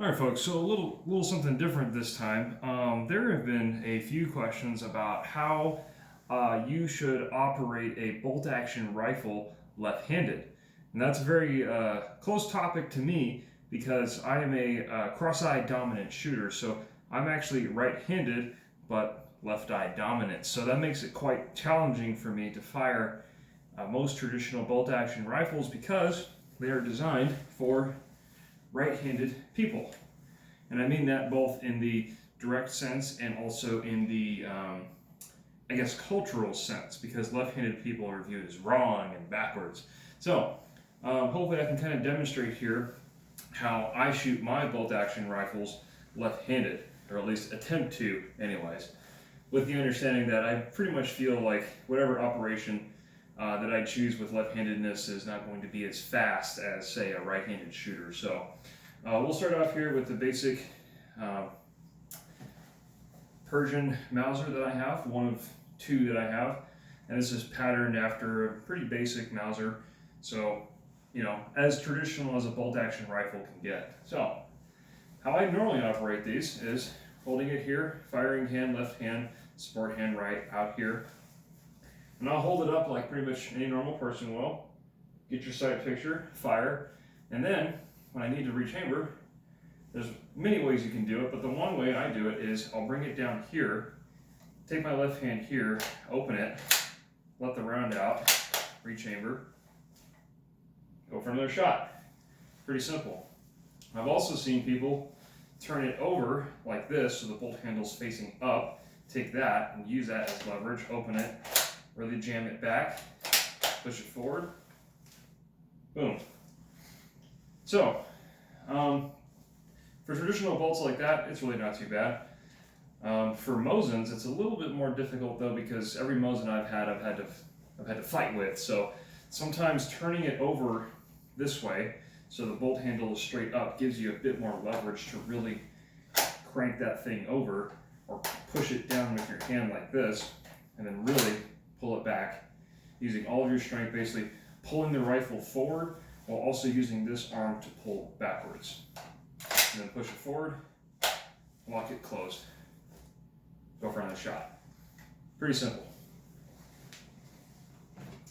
All right, folks. So a little something different this time. There have been a few questions about how you should operate a bolt-action rifle left-handed, and that's a very close topic to me because I am a cross-eye dominant shooter. So I'm actually right-handed, but left-eye dominant. So that makes it quite challenging for me to fire most traditional bolt-action rifles because they are designed for right-handed people. And I mean that both in the direct sense and also in the, I guess, cultural sense, because left-handed people are viewed as wrong and backwards. So hopefully I can kind of demonstrate here how I shoot my bolt-action rifles left-handed, or at least attempt to anyways, with the understanding that I pretty much feel like whatever operation that I choose with left-handedness is not going to be as fast as, say, a right-handed shooter. So we'll start off here with the basic Persian Mauser that I have, one of two that I have, and this is patterned after a pretty basic Mauser, so as traditional as a bolt-action rifle can get. So how I normally operate these is holding it here, firing hand, left hand, support hand right out here. And I'll hold it up like pretty much any normal person will. Get your sight picture, fire, and then when I need to rechamber, there's many ways you can do it, but the one way I do it is I'll bring it down here, take my left hand here, open it, let the round out, rechamber, go for another shot. Pretty simple. I've also seen people turn it over like this so the bolt handle's facing up, take that and use that as leverage, open it, really jam it back, push it forward, boom. So, for traditional bolts like that, it's really not too bad. For Mosins, it's a little bit more difficult though, because every Mosin I've had to fight with. So sometimes turning it over this way, so the bolt handle is straight up, gives you a bit more leverage to really crank that thing over, or push it down with your hand like this, and then really pull it back, using all of your strength, basically pulling the rifle forward while also using this arm to pull backwards. And then push it forward, lock it closed, go for another shot. Pretty simple.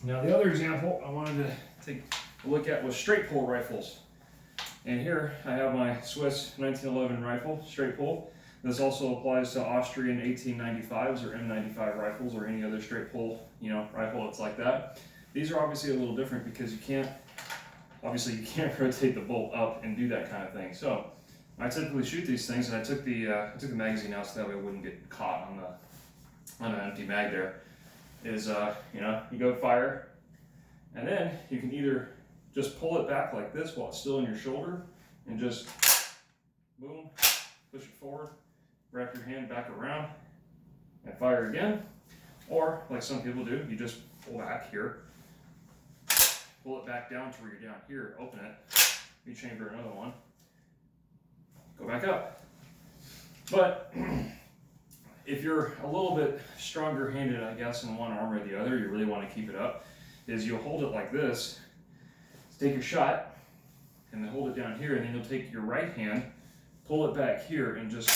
Now the other example I wanted to take a look at was straight pull rifles. And here I have my Swiss 1911 rifle, straight pull. This also applies to Austrian 1895s or M95 rifles or any other straight pull, rifle that's like that. These are obviously a little different because you can't rotate the bolt up and do that kind of thing. So I typically shoot these things, and I took the magazine out so that way it wouldn't get caught on an empty mag. There is you go fire, and then you can either just pull it back like this while it's still in your shoulder, and just boom, push it forward, wrap your hand back around, and fire again. Or like some people do, you just pull back here, pull it back down to where you're down here, open it, rechamber another one, go back up. But if you're a little bit stronger handed, I guess, in one arm or the other, you really want to keep it up, is you'll hold it like this, take your shot, and then hold it down here, and then you'll take your right hand, pull it back here, and just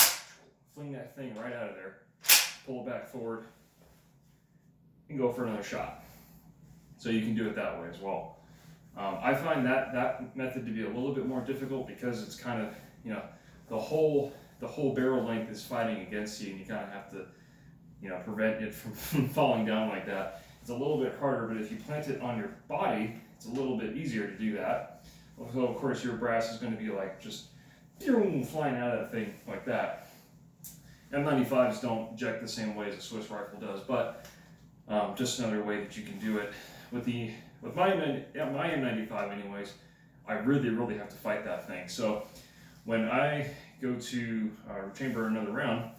fling that thing right out of there, pull it back forward, and go for another shot. So you can do it that way as well. I find that method to be a little bit more difficult because it's kind of, the whole barrel length is fighting against you, and you kind of have to, prevent it from falling down like that. It's a little bit harder, but if you plant it on your body, it's a little bit easier to do that. So of course your brass is going to be like just flying out of that thing like that. M95s don't eject the same way as a Swiss rifle does, but just another way that you can do it. With my M95 anyways, I really have to fight that thing. So when I go to chamber another round,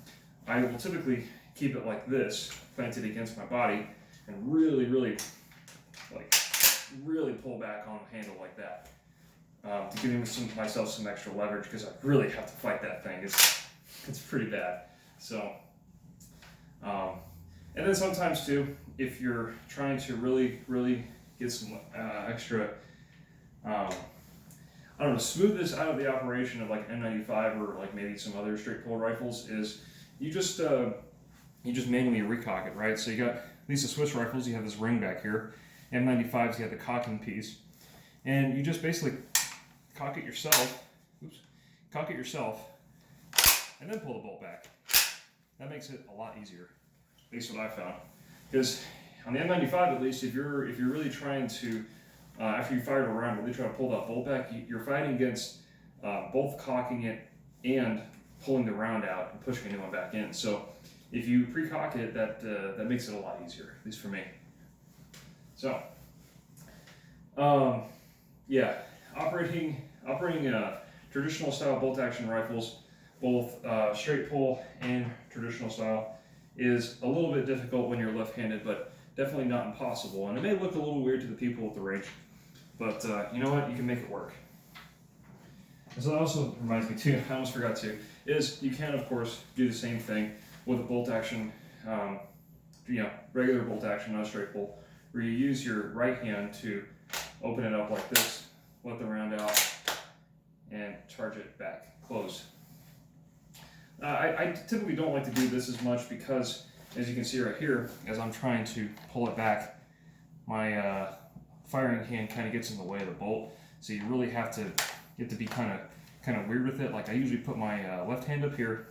I will typically keep it like this, planted against my body, and really pull back on the handle like that, to give myself some extra leverage, because I really have to fight that thing. It's pretty bad. So, and then sometimes too, if you're trying to really get some extra I don't know, smooth this out of the operation of like M95 or like maybe some other straight pull rifles is you just manually recock it, right? So you got these are Swiss rifles, you have this ring back here. M95s, you have the cocking piece, and you just basically cock it yourself. Oops, cock it yourself, and then pull the bolt back. That makes it a lot easier. At least what I found, because on the M95 at least, if you're really trying to after you fired a round, really try to pull that bolt back, you're fighting against both cocking it and pulling the round out and pushing a new one back in. So if you pre-cock it, that makes it a lot easier, at least for me. So, yeah, operating traditional style bolt action rifles, both straight pull and traditional style, is a little bit difficult when you're left-handed, but definitely not impossible. And it may look a little weird to the people at the range, but you know what? You can make it work. And so that also reminds me too, I almost forgot to, is you can of course do the same thing with a bolt action, regular bolt action, not a straight pull, where you use your right hand to open it up like this, let the round out, and charge it back closed. I typically don't like to do this as much because, as you can see right here, as I'm trying to pull it back, my firing hand kind of gets in the way of the bolt. So you really have to be kind of weird with it. Like I usually put my left hand up here,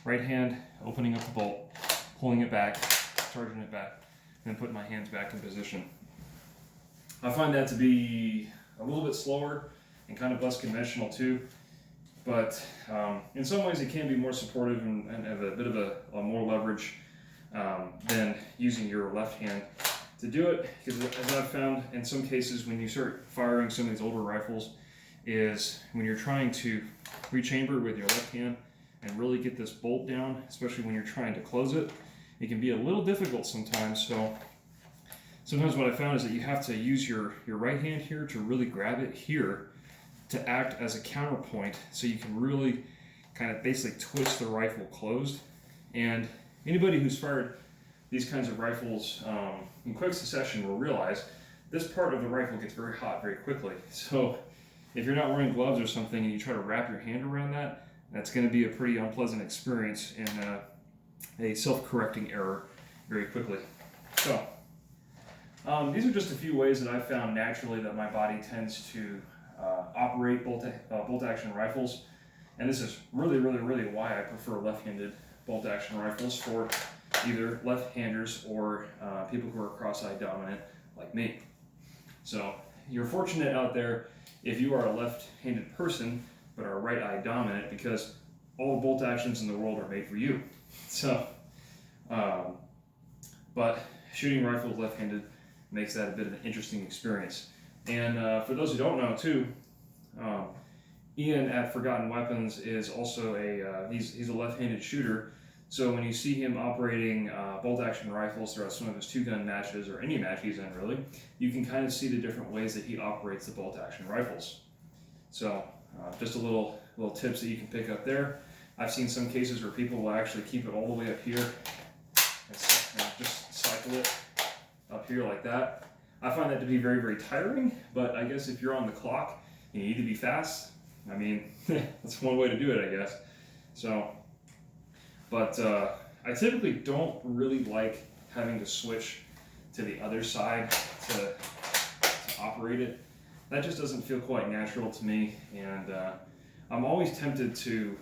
right hand opening up the bolt, pulling it back, charging it back, and then putting my hands back in position. I find that to be a little bit slower and kind of less conventional too, but in some ways it can be more supportive and have a bit of a more leverage than using your left hand to do it, because as I've found in some cases when you start firing some of these older rifles, is when you're trying to rechamber with your left hand and really get this bolt down, especially when you're trying to close it, it can be a little difficult sometimes. So sometimes what I found is that you have to use your right hand here to really grab it here to act as a counterpoint, so you can really kind of basically twist the rifle closed. And anybody who's fired these kinds of rifles in quick succession will realize this part of the rifle gets very hot very quickly. So if you're not wearing gloves or something and you try to wrap your hand around that, that's going to be a pretty unpleasant experience and a self-correcting error very quickly. So these are just a few ways that I've found naturally that my body tends to operate bolt action rifles, and this is really why I prefer left-handed bolt action rifles for either left-handers or people who are cross-eye dominant like me. So you're fortunate out there if you are a left-handed person but are right-eye dominant, because all the bolt actions in the world are made for you. So, but shooting rifles left-handed makes that a bit of an interesting experience. And for those who don't know too, Ian at Forgotten Weapons is also he's a left-handed shooter. So when you see him operating bolt-action rifles throughout some of his two-gun matches, or any match he's in really, you can kind of see the different ways that he operates the bolt-action rifles. So just a little tips that you can pick up there. I've seen some cases where people will actually keep it all the way up here and just cycle it up here like that. I find that to be very tiring, but I guess if you're on the clock and you need to be fast, I mean, that's one way to do it, I guess. So, but I typically don't really like having to switch to the other side to operate it. That just doesn't feel quite natural to me, and I'm always tempted to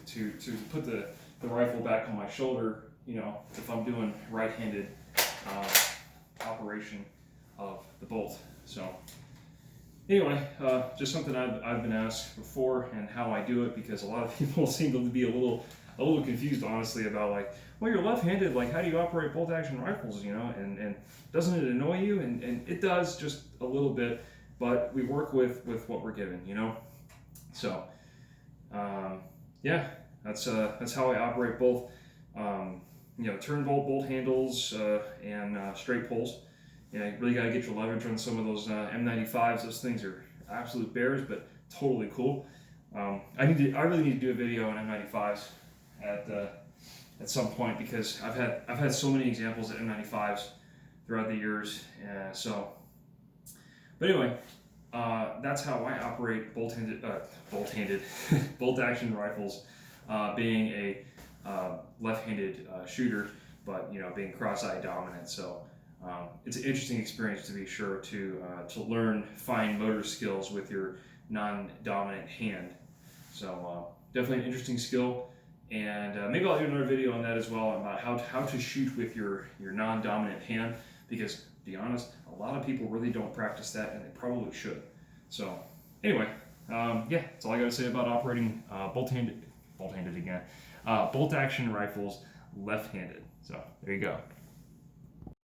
put the rifle back on my shoulder, you know, if I'm doing right-handed operation of the bolt. So anyway, just something I've been asked before and how I do it, because a lot of people seem to be a little confused, honestly, about like, well, you're left-handed, like how do you operate bolt-action rifles, you know, and doesn't it annoy you? And it does, just a little bit, but we work with what we're given, you know. So yeah, that's how I operate both, you know, turn bolt handles and straight pulls. You know, you really got to get your leverage on some of those M95s. Those things are absolute bears, but totally cool. I really need to do a video on M95s at some point, because I've had so many examples of M95s throughout the years. But anyway, that's how I operate bolt-handed, bolt-action rifles, being a left-handed shooter, but being cross-eye dominant. So it's an interesting experience to be sure to learn fine motor skills with your non-dominant hand. So definitely an interesting skill, and maybe I'll do another video on that as well about how to shoot with your non-dominant hand, because to be honest, a lot of people really don't practice that, and they probably should. So anyway, yeah, that's all I got to say about operating bolt-action rifles left-handed. So there you go.